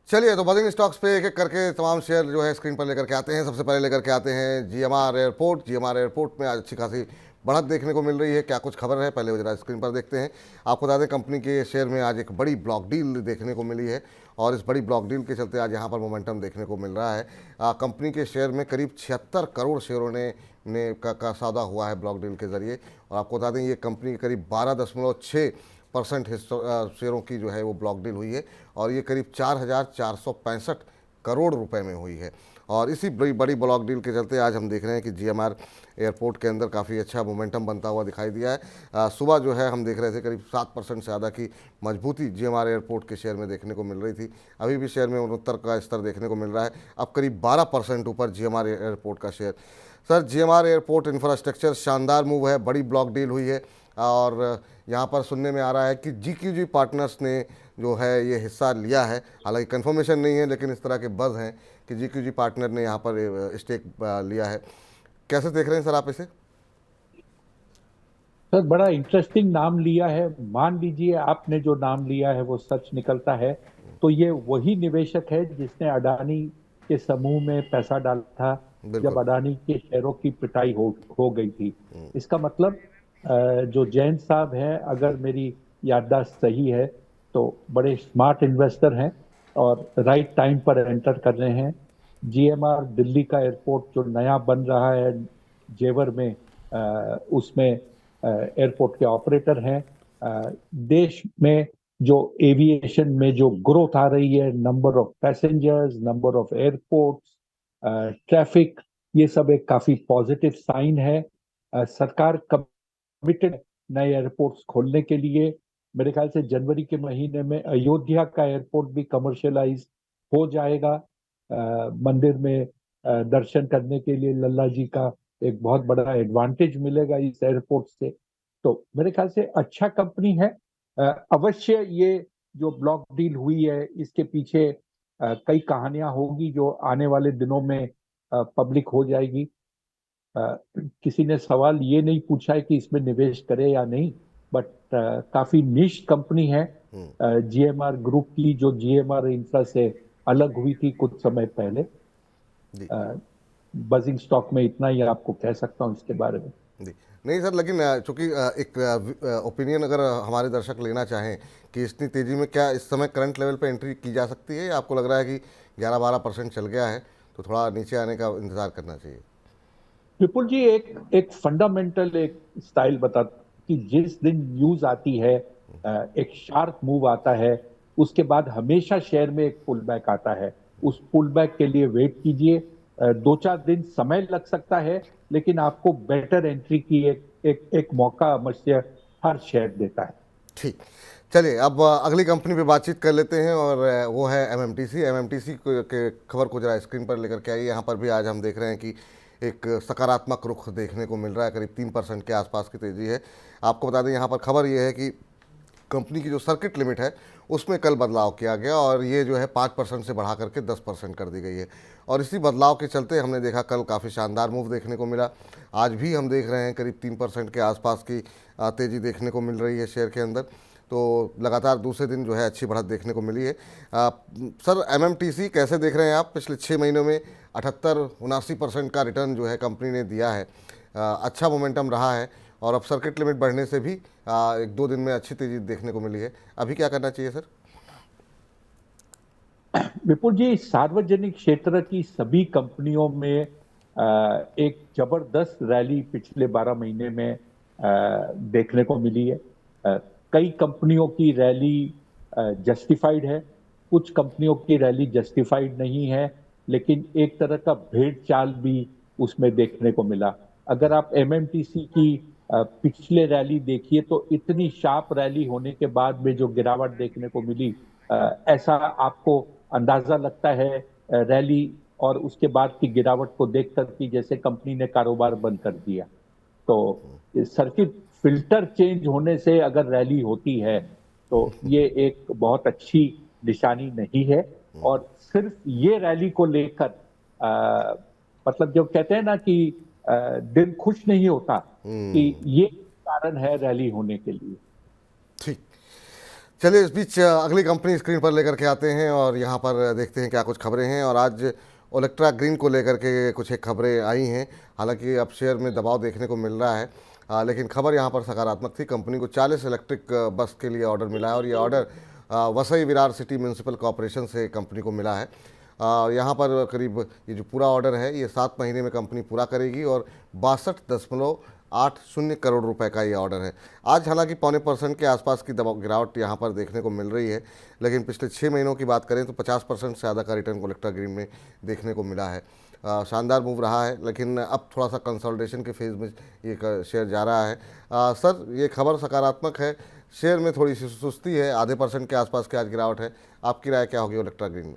चलिए, तो buzzing stocks पे एक एक करके तमाम शेयर जो है स्क्रीन पर लेकर के आते हैं। सबसे पहले लेकर के आते हैं जीएमआर एयरपोर्ट। जीएमआर एयरपोर्ट में आज अच्छी खासी बढ़त देखने को मिल रही है। क्या कुछ खबर है, पहले वो जरा स्क्रीन पर देखते हैं। आपको बता दें, कंपनी के शेयर में आज एक बड़ी ब्लॉक डील देखने को मिली है और इस बड़ी ब्लॉक डील के चलते आज यहाँ पर मोमेंटम देखने को मिल रहा है। कंपनी के शेयर में करीब 76 करोड़ शेयरों का सौदा हुआ है ब्लॉक डील के जरिए। और आपको बता दें, ये कंपनी के करीब 12.6% शेयरों की जो है वो ब्लॉक डील हुई है और ये करीब 4,465 करोड़ रुपए में हुई है। और इसी बड़ी बड़ी ब्लॉक डील के चलते आज हम देख रहे हैं कि जीएमआर एयरपोर्ट के अंदर काफ़ी अच्छा मोमेंटम बनता हुआ दिखाई दिया है। सुबह जो है हम देख रहे थे करीब 7% से ज़्यादा की मजबूती जीएमआर एयरपोर्ट के शेयर में देखने को मिल रही थी। अभी भी शेयर में 69 का स्तर देखने को मिल रहा है। अब करीब 12% ऊपर जीएमआर एयरपोर्ट का share. Sir, GMR airport infrastructure शानदार मूव है, बड़ी ब्लॉक डील हुई है और यहाँ पर सुनने में आ रहा है कि जीक्यूजी पार्टनर्स ने जो है ये हिस्सा लिया है। हालांकि कंफर्मेशन नहीं है, लेकिन इस तरह के बज़ हैं कि जीक्यूजी पार्टनर ने यहाँ पर स्टेक लिया है। कैसे देख रहे हैं सर आप इसे? सर, बड़ा इंटरेस्टिंग नाम लिया है। मान लीजिए आपने जो नाम लिया है वो सच निकलता है तो ये वही निवेशक है जिसने अडानी के समूह में पैसा डाला था जब बिल्कुल। अडानी के शेयरों की पिटाई हो गई थी। इसका मतलब जो जैन साहब हैं, अगर मेरी याददाश्त सही है तो बड़े स्मार्ट इन्वेस्टर हैं और राइट टाइम पर एंटर कर रहे हैं। जीएमआर दिल्ली का एयरपोर्ट जो नया बन रहा है जेवर में, उसमें एयरपोर्ट के ऑपरेटर हैं। देश में जो एविएशन में जो ग्रोथ आ रही है, number of passengers, number of airports, traffic, ये सब एक काफी पॉजिटिव साइन है। सरकार कमिटेड नए एयरपोर्ट्स खोलने के लिए। मेरे ख्याल से जनवरी के महीने में अयोध्या का एयरपोर्ट भी कमर्शियलाइज हो जाएगा। मंदिर में दर्शन करने के लिए लल्ला जी का एक बहुत बड़ा एडवांटेज मिलेगा इस एयरपोर्ट से। तो मेरे ख्याल से अच्छा कंपनी है। अवश्य ये जो ब्लॉक डील हुई है इसके पीछे कई कहानियां होगी जो आने वाले दिनों में पब्लिक हो जाएगी। किसी ने सवाल ये नहीं पूछा है कि इसमें निवेश करे या नहीं, बट काफी निश कंपनी है जीएमआर ग्रुप की, जो जीएमआर इंफ्रा से अलग हुई थी कुछ समय पहले। जी। बजिंग स्टॉक में इतना ही आपको कह सकता हूँ इसके बारे में। जी। नहीं सर, लेकिन चूंकि एक ओपिनियन अगर हमारे दर्शक लेना चाहें कि इतनी तेज़ी में क्या इस समय करंट लेवल पे एंट्री की जा सकती है, या आपको लग रहा है कि 11-12% चल गया है तो थोड़ा नीचे आने का इंतज़ार करना चाहिए? विपुल जी, एक एक फंडामेंटल एक स्टाइल बता कि जिस दिन न्यूज आती है, एक शार्प मूव आता है, उसके बाद हमेशा शेयर में एक पुल बैक आता है। उस पुल बैक के लिए वेट कीजिए। 2-4 दिन समय लग सकता है, लेकिन आपको बेटर एंट्री की एक मौका अवश्य हर शेयर देता है। ठीक। चलिए, अब अगली कंपनी पे बातचीत कर लेते हैं और वो है एमएमटीसी। एमएमटीसी के खबर को जरा स्क्रीन पर लेकर के आइए। यहाँ पर भी आज हम देख रहे हैं कि एक सकारात्मक रुख देखने को मिल रहा है, करीब 3% के आसपास की तेज़ी है। आपको बता दें, यहाँ पर खबर ये है कि कंपनी की जो सर्किट लिमिट है उसमें कल बदलाव किया गया और ये जो है 5% से बढ़ा करके 10% कर दी गई है। और इसी बदलाव के चलते हमने देखा कल काफ़ी शानदार मूव देखने को मिला। आज भी हम देख रहे हैं करीब 3% के आसपास की तेज़ी देखने को मिल रही है शेयर के अंदर। तो लगातार दूसरे दिन जो है अच्छी बढ़त देखने को मिली है। सर, एमएमटीसी कैसे देख रहे हैं आप? पिछले 6 महीनों में 78-79% का रिटर्न जो है कंपनी ने दिया है। अच्छा मोमेंटम रहा है और अब सर्किट लिमिट बढ़ने से भी 1-2 दिन में अच्छी तेज़ी देखने को मिली है। अभी क्या करना चाहिए सर? विपुल जी, सार्वजनिक क्षेत्र की सभी कंपनियों में एक जबरदस्त रैली पिछले 12 महीने में देखने को मिली है। कई कंपनियों की रैली जस्टिफाइड है, कुछ कंपनियों की रैली जस्टिफाइड नहीं है, लेकिन एक तरह का भेड़ चाल भी उसमें देखने को मिला। अगर आप एमएमटीसी की पिछले रैली देखिए तो इतनी शार्प रैली होने के बाद में जो गिरावट देखने को मिली, ऐसा आपको अंदाजा लगता है रैली और उसके बाद की गिरावट को देखकर कि जैसे कंपनी ने कारोबार बंद कर दिया। तो सर्किट फिल्टर चेंज होने से अगर रैली होती है तो ये एक बहुत अच्छी निशानी नहीं है। और सिर्फ ये रैली को लेकर मतलब जो कहते हैं ना कि दिल खुश नहीं होता, कि ये कारण है रैली होने के लिए। ठीक। चलिए इस बीच अगली कंपनी स्क्रीन पर लेकर के आते हैं और यहाँ पर देखते हैं क्या कुछ खबरें हैं। और आज ओलेक्ट्रा ग्रीन को लेकर के कुछ एक खबरें आई हैं। हालांकि अब शेयर में दबाव देखने को मिल रहा है, लेकिन खबर यहाँ पर सकारात्मक थी। कंपनी को 40 इलेक्ट्रिक बस के लिए ऑर्डर मिला है और ये order Vasai Virar city municipal corporation से कंपनी को मिला है। यहाँ पर करीब ये जो पूरा ऑर्डर है ये 7 महीने में कंपनी पूरा करेगी और 62.80 करोड़ रुपए का ये ऑर्डर है। आज हालांकि 0.25% के आसपास की गिरावट यहाँ पर देखने को मिल रही है, लेकिन पिछले 6 महीनों की बात करें तो 50% से ज़्यादा का रिटर्न ओलेक्ट्रा ग्रीन में देखने को मिला है। शानदार मूव रहा है, लेकिन अब थोड़ा सा कंसोलिडेशन के फेज़ में ये शेयर जा रहा है। सर, ये खबर सकारात्मक है, शेयर में थोड़ी सी सुस्ती है, आधे % के आसपास की आज गिरावट है। आपकी राय क्या होगी ओलेक्ट्रा ग्रीन में?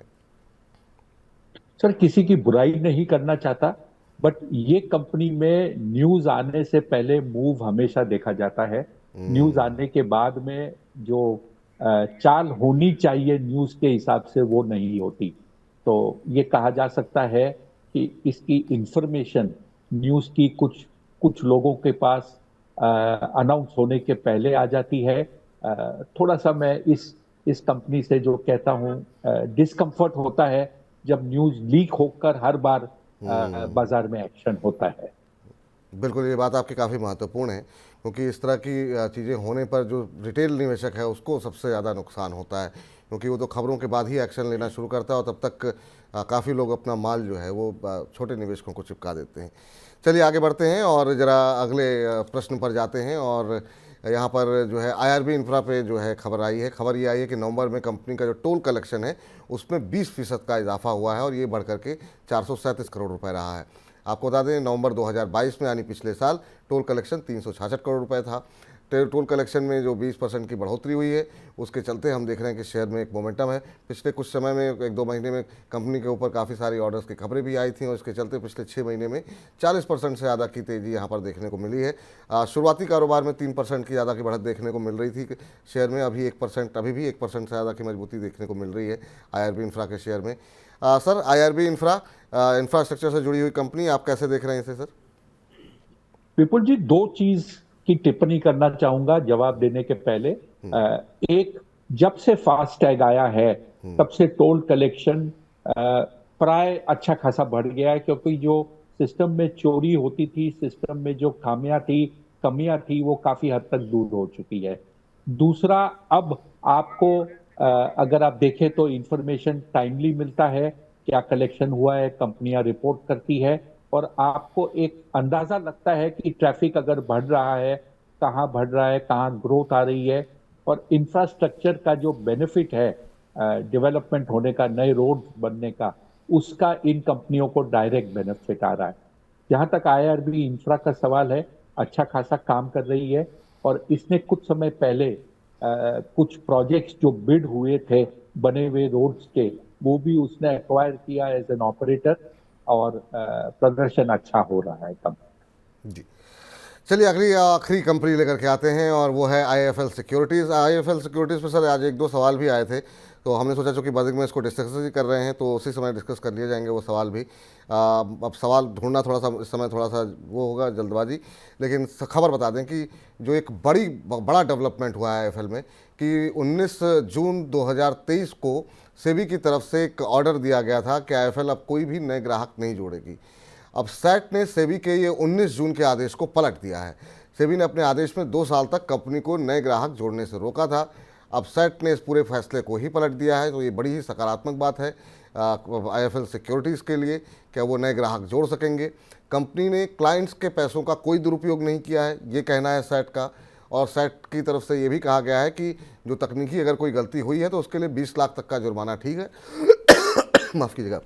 सर, किसी की बुराई नहीं करना चाहता, बट ये कंपनी में न्यूज आने से पहले मूव हमेशा देखा जाता है। न्यूज आने के बाद में जो चाल होनी चाहिए न्यूज के हिसाब से वो नहीं होती। तो ये कहा जा सकता है कि इसकी इंफॉर्मेशन न्यूज की कुछ कुछ लोगों के पास अनाउंस होने के पहले आ जाती है। थोड़ा सा मैं इस कंपनी से जो कहता हूँ, डिस्कम्फर्ट होता है जब न्यूज लीक होकर हर बार बाजार में एक्शन होता है। बिल्कुल, ये बात आपकी काफ़ी महत्वपूर्ण है, क्योंकि इस तरह की चीज़ें होने पर जो रिटेल निवेशक है उसको सबसे ज़्यादा नुकसान होता है, क्योंकि वो तो खबरों के बाद ही एक्शन लेना शुरू करता है और तब तक काफ़ी लोग अपना माल जो है वो छोटे निवेशकों को चिपका देते हैं। चलिए आगे बढ़ते हैं और ज़रा अगले प्रश्न पर जाते हैं। और यहाँ पर जो है आईआरबी इंफ्रा पे जो है खबर आई है। खबर ये आई है कि नवंबर में कंपनी का जो टोल कलेक्शन है उसमें 20% का इजाफा हुआ है और ये बढ़ करके 437 करोड़ रुपए रहा है। आपको बता दें, नवंबर 2022 में यानी पिछले साल टोल कलेक्शन 366 करोड़ रुपए था। टोल कलेक्शन में जो 20% की बढ़ोतरी हुई है उसके चलते हम देख रहे हैं कि शेयर में एक मोमेंटम है। पिछले कुछ समय में 1-2 महीने में कंपनी के ऊपर काफ़ी सारी ऑर्डर्स की खबरें भी आई थी और इसके चलते पिछले 6 महीने में 40% से ज़्यादा की तेज़ी यहाँ पर देखने को मिली है। शुरुआती कारोबार में 3% की ज़्यादा की बढ़त देखने को मिल रही थी शेयर में। अभी भी 1% से ज़्यादा की मजबूती देखने को मिल रही है आईआरबी इंफ्रा के शेयर में। सर, आईआरबी इंफ्रा इंफ्रास्ट्रक्चर से जुड़ी हुई कंपनी, आप कैसे देख रहे हैं इसे सर? विपुल जी, 2 चीज की टिप्पणी करना चाहूंगा जवाब देने के पहले। एक, जब से फास्टैग आया है तब से टोल कलेक्शन प्राय अच्छा खासा बढ़ गया है, क्योंकि जो सिस्टम में चोरी होती थी, सिस्टम में जो कमियां थी वो काफी हद तक दूर हो चुकी है। दूसरा, अब आपको अगर आप देखें तो इंफॉर्मेशन टाइमली मिलता है, क्या कलेक्शन हुआ है, कंपनियां रिपोर्ट करती है और आपको एक अंदाजा लगता है कि ट्रैफिक अगर बढ़ रहा है, कहाँ बढ़ रहा है, कहाँ ग्रोथ आ रही है। और इंफ्रास्ट्रक्चर का जो बेनिफिट है डेवलपमेंट होने का, नए रोड बनने का, उसका इन कंपनियों को डायरेक्ट बेनिफिट आ रहा है। जहां तक आईआरबी इंफ्रा का सवाल है, अच्छा खासा काम कर रही है और इसने कुछ समय पहले कुछ प्रोजेक्ट्स जो बिड हुए थे बने हुए रोड्स के, वो भी उसने एक्वायर किया एज एन ऑपरेटर और प्रदर्शन अच्छा हो रहा है कंपनी जी। चलिए आखिरी कंपनी लेकर के आते हैं और वो है आईएफएल सिक्योरिटीज़। आईएफएल सिक्योरिटीज़ पे सर आज 1-2 सवाल भी आए थे, तो हमने सोचा चूँकि बजट में इसको डिस्कस ही कर रहे हैं तो उसी समय डिस्कस कर लिए जाएंगे वो सवाल भी। अब सवाल ढूंढना थोड़ा सा इस समय थोड़ा सा वो होगा जल्दबाजी, लेकिन खबर बता दें कि जो एक बड़ा डेवलपमेंट हुआ है आईएफएल में कि 19 जून 2023 को सेबी की तरफ से एक ऑर्डर दिया गया था कि आईएफएल अब कोई भी नए ग्राहक नहीं जोड़ेगी। अब सैट ने सेबी के ये 19 जून के आदेश को पलट दिया है। सेबी ने अपने आदेश में 2 साल तक कंपनी को नए ग्राहक जोड़ने से रोका था। अब सैट ने इस पूरे फैसले को ही पलट दिया है, तो ये बड़ी ही सकारात्मक बात है आईएफएल सिक्योरिटीज़ के लिए। क्या वो नए ग्राहक जोड़ सकेंगे? कंपनी ने क्लाइंट्स के पैसों का कोई दुरुपयोग नहीं किया है, ये कहना है सैट का। और सैट की तरफ से ये भी कहा गया है कि जो तकनीकी अगर कोई गलती हुई है तो उसके लिए 20 लाख तक का जुर्माना ठीक है माफ़ कीजिएगा,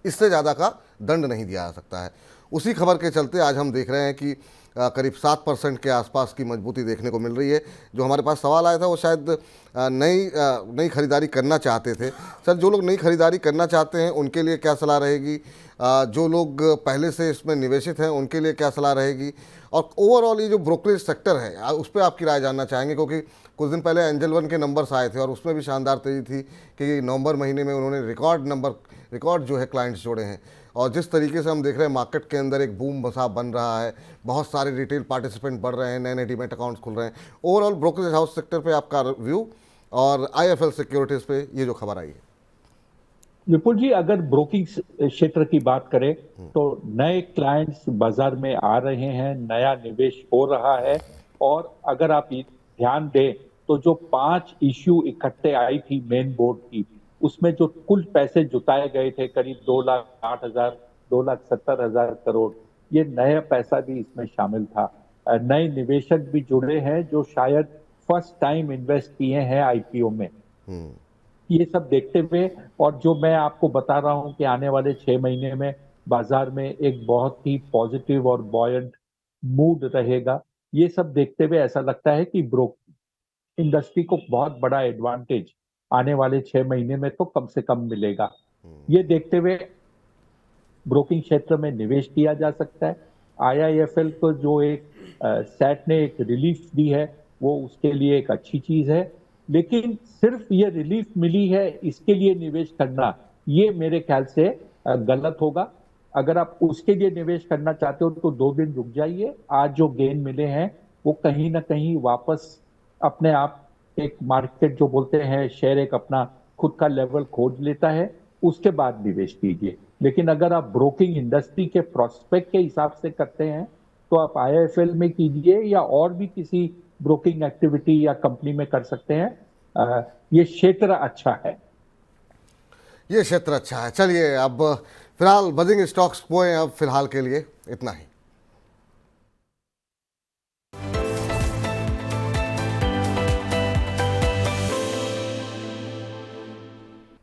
इससे ज़्यादा का दंड नहीं दिया जा सकता है। उसी खबर के चलते आज हम देख रहे हैं कि करीब 7% के आसपास की मजबूती देखने को मिल रही है। जो हमारे पास सवाल आया था वो शायद नई खरीदारी करना चाहते थे। सर, जो लोग नई खरीदारी करना चाहते हैं उनके लिए क्या सलाह रहेगी? जो लोग पहले से इसमें निवेशित हैं उनके लिए क्या सलाह रहेगी? और ओवरऑल ये जो ब्रोकरेज सेक्टर है उस पर आपकी राय जानना चाहेंगे, क्योंकि कुछ दिन पहले एंजल वन के नंबर्स आए थे और उसमें भी शानदार तेज़ी थी कि नवंबर महीने में उन्होंने रिकॉर्ड जो है क्लाइंट्स जोड़े हैं। और जिस तरीके से हम देख रहे हैं मार्केट के अंदर एक बूम बसा बन रहा है, बहुत सारे रिटेल पार्टिसिपेंट बढ़ रहे हैं, नए नए डीमैट अकाउंट्स खुल रहे हैं। ओवरऑल ब्रोकरेज हाउस सेक्टर पे आपका व्यू और IIFL सिक्योरिटीज़ पे ये जो खबर आई है? विपुल जी, अगर ब्रोकिंग क्षेत्र की बात करें तो नए क्लाइंट्स बाजार में आ रहे हैं, नया निवेश हो रहा है। और अगर आप ध्यान दें तो जो 5 इश्यू इकट्ठे आई थी मेन बोर्ड की, उसमें जो कुल पैसे जुटाए गए थे करीब 2,08,000 2,70,000 करोड़, ये नया पैसा भी इसमें शामिल था। नए निवेशक भी जुड़े हैं जो शायद फर्स्ट टाइम इन्वेस्ट किए हैं आईपीओ में। ये सब देखते हुए और जो मैं आपको बता रहा हूं कि आने वाले 6 महीने में बाजार में एक बहुत ही पॉजिटिव और बॉयंट मूड रहेगा, ये सब देखते हुए ऐसा लगता है कि ब्रोक इंडस्ट्री को बहुत बड़ा एडवांटेज आने वाले 6 महीने में तो कम से कम मिलेगा। ये देखते हुए ब्रोकिंग क्षेत्र में निवेश किया जा सकता है। आईआईएफएल को जो एक सेट ने एक रिलीफ दी है, वो उसके लिए एक अच्छी चीज है। लेकिन सिर्फ ये रिलीफ मिली है इसके लिए निवेश करना, ये मेरे ख्याल से गलत होगा। अगर आप उसके लिए निवेश करना चाहते हो तो 2 दिन रुक जाइए। आज जो गेन मिले हैं वो कहीं ना कहीं वापस अपने आप एक मार्केट जो बोलते हैं शेयर एक अपना खुद का लेवल खोज लेता है, उसके बाद निवेश कीजिए। लेकिन अगर आप ब्रोकिंग इंडस्ट्री के प्रोस्पेक्ट के हिसाब से करते हैं तो आप आईआईएफएल में कीजिए या और भी किसी ब्रोकिंग एक्टिविटी या कंपनी में कर सकते हैं। ये क्षेत्र अच्छा है। ये क्षेत्र अच्छा है। चलिए, अब फिलहाल बजिंग स्टॉक्स को अब फिलहाल के लिए इतना ही।